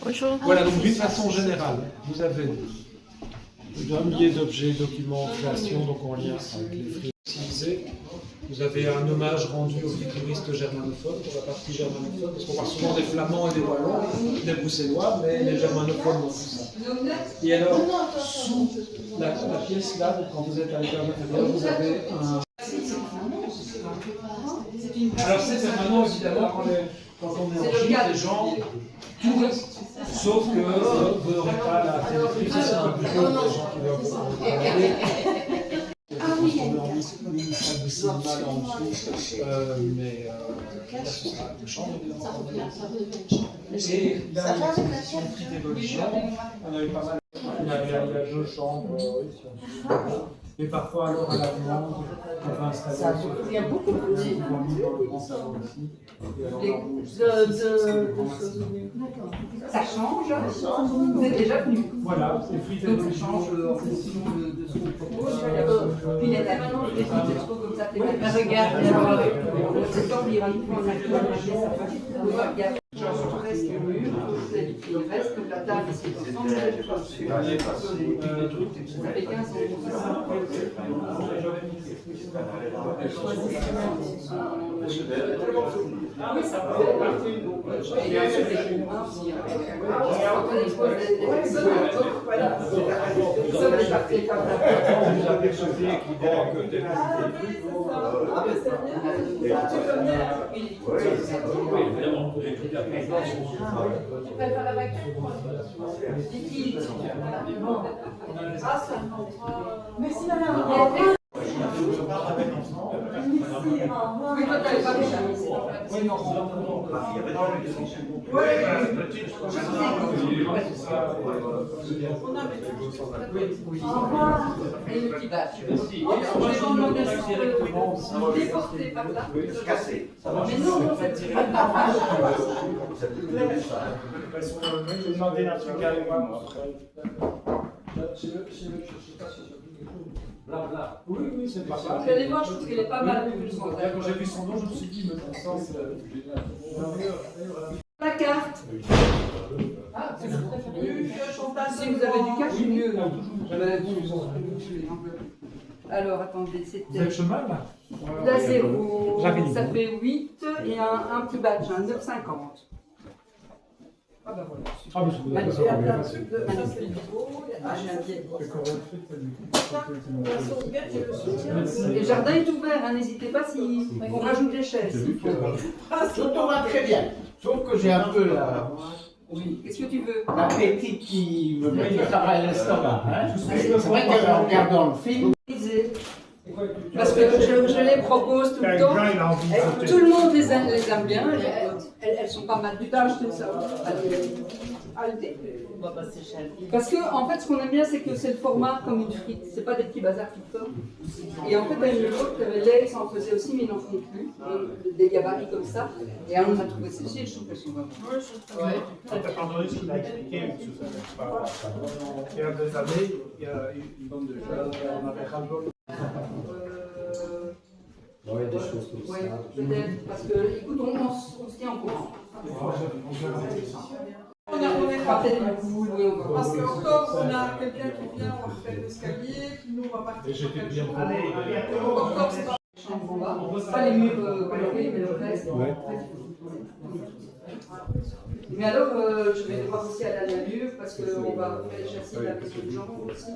Bonjour. Voilà, donc d'une façon générale, vous avez un millier d'objets, documents, créations, donc en lien avec les frises utilisées. Vous avez un hommage rendu aux folkloristes germanophones pour la partie germanophone, parce qu'on parle souvent des flamands et des wallons, des bruxellois, mais les germanophones ont tout ça. Et alors, sous la pièce là, donc quand vous êtes à l'étage inférieur, vous avez un... Alors c'est permanent évidemment quand on est en gîte, les gens, tout reste, sauf que vous n'aurez pas la télévision, c'est un peu plus pour les gens qui doivent vous regarder. On est en mini-salle de cinéma là en dessous, mais là ce sera une chambre évidemment. Et là, il y a une section petite évolution, on a eu pas mal, il y a deux chambres ici en dessous. Et parfois, alors, à la demande, on va installer il y a beaucoup de petits. dans le grand salon ici. Ça change. Vous êtes déjà venu. Voilà, c'est frites et Donc ça change en fonction de ce qu'on propose. Puis il y a maintenant des petites expos comme ça. Regarde, c'est pas il y aura une fois la pièce. Il reste le mur, il reste comme la table, c'est ensemble. Ça fait 15 ans. Ah oui, ça peut être parti. Et là, c'est des courants aussi. Quand on expose des personnes, voilà. Ça, les parties comme ça. Vous avez ce qui vend que des Ah, mais c'est bien. Tu peux venir. oui, évidemment. Tu préfères la vacuum? Liquide. Ah, ça. Merci madame. Oui, toi, t'avais pas déjà. Oui, non, Et le petit badge. Je vais demander si on peut déporter par là. Se casser. Mais non, ça tire pas. j'ai demandé un truc à l'époque, moi. Oui, oui, c'est pas mal. Je vais aller voir, je trouve qu'elle est pas mal. Quand j'ai vu son nom, je me suis dit, me pensant, c'est génial. La carte. Ah, c'est vous préférez. Si vous avez du cash, c'est mieux. Alors, attendez, Vous avez le c'était... chemin, là? Là, c'est ça J'arrive. fait 8 et un petit badge, un 9,50. Ah ben voilà. Ah, mais je Magnifique. vous ai Ah, j'ai un pied. Merci. Le jardin est ouvert, hein, n'hésitez pas si on rajoute les chaises. s'il faut. Tout va très bien. Sauf que j'ai un peu Oui, qu'est-ce que tu veux? l'appétit qui me met du travail à l'estomac. Hein. C'est vrai qu'en regardant le film, Parce que je les propose tout le temps. Tout le monde les aime bien. Elles sont pas mal. Tu t'as acheté ça? Parce que en fait, ce qu'on aime bien, c'est que c'est le format comme une frite. C'est pas des petits bazars TikTok. Et en fait, à une époque, les ça en faisait aussi, mais ils n'en font plus. Des gabarits comme ça. Et on a trouvé ceci, je trouve qu'elles sont vraiment. Ouais. T'as pas entendu ce qu'il a expliqué, il y a des années, il y a une bande de jeunes, on avait ras-le-bol. il y a des choses comme Oui, ça. peut-être. Parce que, écoute, on se tient en courant. On est Parce qu'en octobre, on a quelqu'un qui vient, on va faire l'escalier, puis nous, on va partir. J'étais bien Octobre, c'est pas. Pas les murs colorés, mais le reste. Ouais. Mais alors, je vais devoir aussi aller à la mur parce qu'on va faire les châssis avec le genre aussi.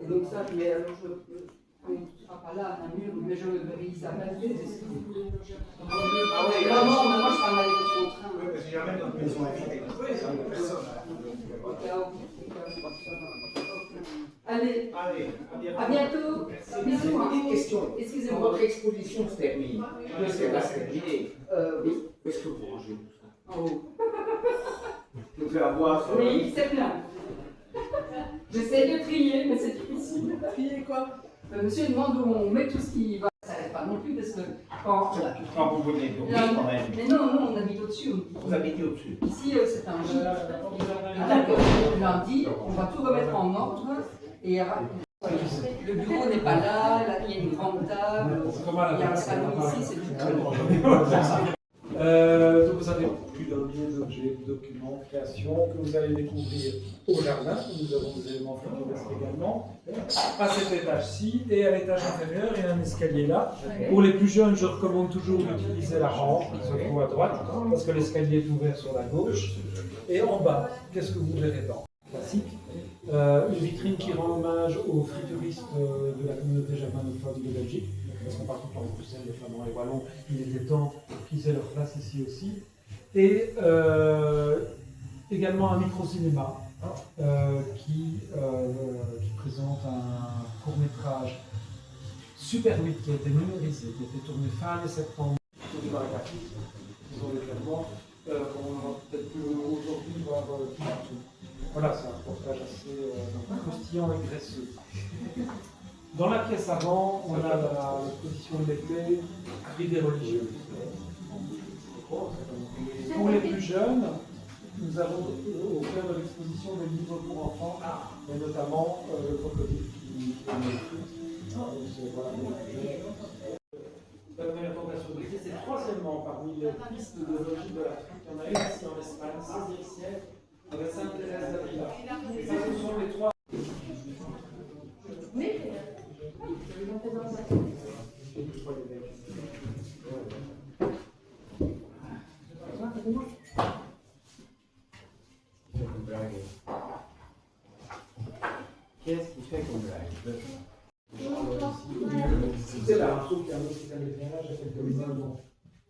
Et donc ça, mais alors on ne sera pas là à la mur, mais je vérifie ça. Ah oui, non, moi je parle avec le train. notre maison est faite. Allez, Allez, à bientôt. Bisous. Une petite question. Excusez-moi. Votre exposition se termine. Où est-ce qu'elle va se terminer? Oui. Où est-ce que vous rangez tout ça? En haut. je vous fais avoir. Oui, c'est plein. J'essaie de trier, mais c'est difficile. Trier quoi? Monsieur demande où on met tout ce qui va. Ça n'arrête pas non plus parce que quand. Quand vous venez de Non, quand même. mais non, non, on habite au-dessus. Vous habitez au-dessus. Ici, c'est un jeu. D'accord. Lundi, on va tout remettre en ordre et le bureau n'est pas là, là, il y a une grande table, il y a un salon ici, c'est tout. Donc vous avez plus d'un millier d'objets, de documents, de créations que vous allez découvrir au jardin, où nous avons des éléments photographs également, à cet étage-ci, et à l'étage inférieur, il y a un escalier là. Pour les plus jeunes, je recommande toujours d'utiliser la rampe qui se trouve à droite, parce que l'escalier est ouvert sur la gauche. Et en bas, qu'est-ce que vous verrez dans classique, une vitrine qui rend hommage aux frituristes de la communauté germanophone de Belgique, parce qu'on parle tout le temps de Bruxelles, les Flamands et Wallons, il était temps qu'ils aient leur place ici aussi. Et également un micro-cinéma qui présente un court-métrage Super 8 qui a été numérisé, qui a été tourné fin années 70. Ils ont également, on va peut-être plus aujourd'hui voir tout partout. Voilà, c'est un reportage assez croustillant et graisseux. Dans la pièce avant, on a l'exposition de l'été, idées religieuses. Pour les plus jeunes, nous avons au cœur de l'exposition des livres pour enfants, et notamment le crocodile qui est écrit. La première tentation brisée, c'est troisièmement parmi les pistes de logique de l'Afrique. Il y en a une ici en Espagne, 16e siècle, avec Sainte Thérèse d'Avila. Et ça, ce sont les trois. Qu'est-ce qui fait qu'on blague? C'est là, sauf qu'il y a un hôpital de ménage, il y a quelques maisons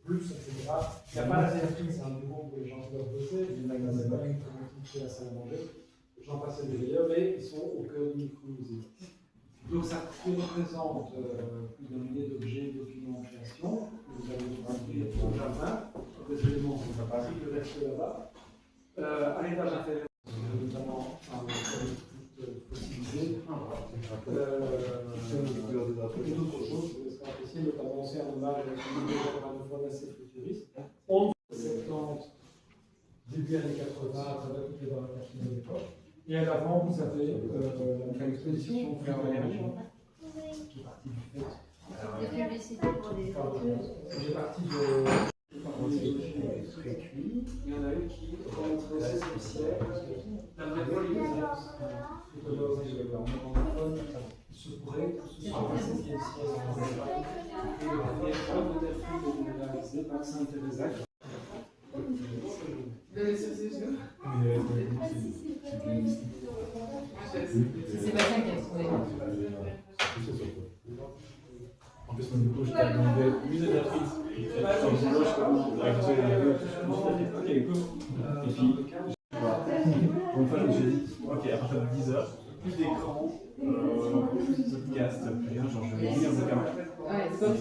plus, etc. Il n'y a pas la CFI, c'est un bureau pour les gens qui doivent bosser, il y a des magasins qui la salle à manger, j'en passe des meilleurs, mais ils sont au cœur du micro-musée. Donc ça représente plus d'un millier d'objets, documents en création, que vous allez trouver au jardin, des éléments qui ne sont pas passés, le reste là-bas. À l'étage inférieur, notamment un fossilisé, et d'autres choses que vous serez appréciées, notamment aussi un hommage à la communauté germanophone assez futuriste. 11 70, début années 80, à travers toutes les barres de l'époque. Et à l'avant, vous avez l'exposition qui est partie du fait. J'ai parti de. Il y en a une qui remonte au XVIe siècle. La vraie polyvalence il se pourrait que ce soit le XVIe siècle. Et le premier homme de Delphine est réalisé par Sainte Thérèse. C'est Sébastien qui a trouvé. En plus, du coup, je t'ai demandé musée d'Afrique. Son boulot, je commence à faire ok. Et puis, une fois, je me suis dit, ok, à partir de 10h, plus d'écran, plus de podcast, plus rien, genre je vais lire le bouquin. Ouais, c'est bon.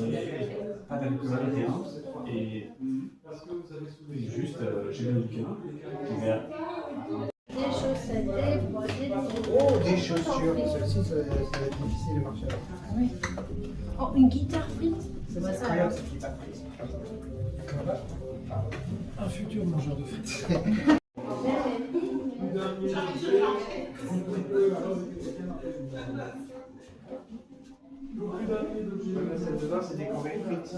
Pas d'actualité, et juste, j'ai lu le bouquin. Des chaussettes, des bras, des boules. Oh, des chaussures. Celle-ci, ça va être difficile de marcher avec. Oh, une guitare frite. C'est incroyable, cette guitare frite. Un futur mangeur de frites. Celle de là, c'est décoré frites.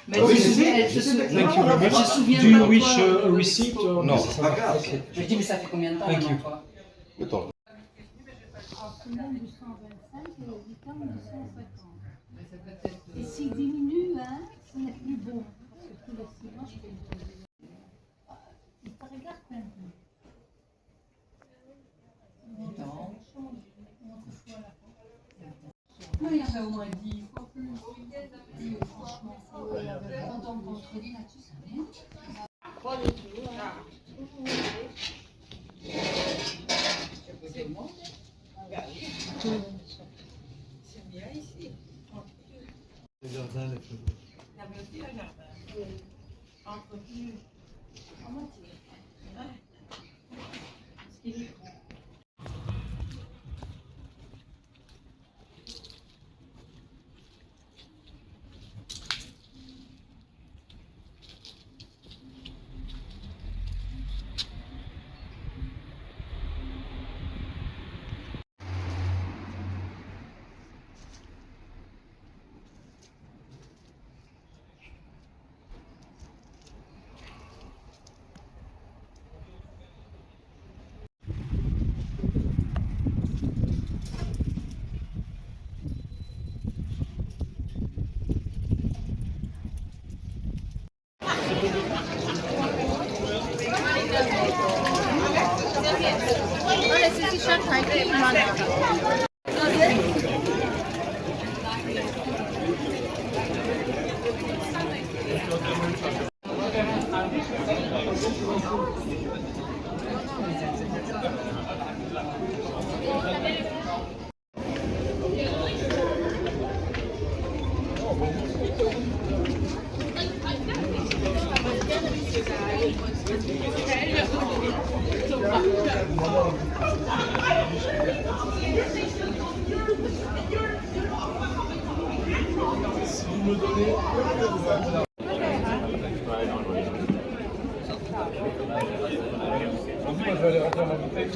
Mais Oui, elle se je sais. souvient- elle se souvient- Thank you very elle se much. souvient Do you pas de wish toi. a receipt or Non. c'est pas grave. Ok. Je dis, mais ça fait combien de temps Thank maintenant, you. toi? Attends. Semaine du 125 et le week-end du 150. Et s'il diminue, hein, ce n'est plus bon. Parce que tous les 6 mois, je fais une pause. Il te regarde maintenant. Non. Non, il y en a au moins 10 fois plus. Franchement, quand on contredit là-dessus, ça vient. C'est bien ici. Le jardin, le plus beau. Il y avait aussi un jardin. Entretenu. En moitié. Ce qui est Moi, je vais aller remplir ma bouteille.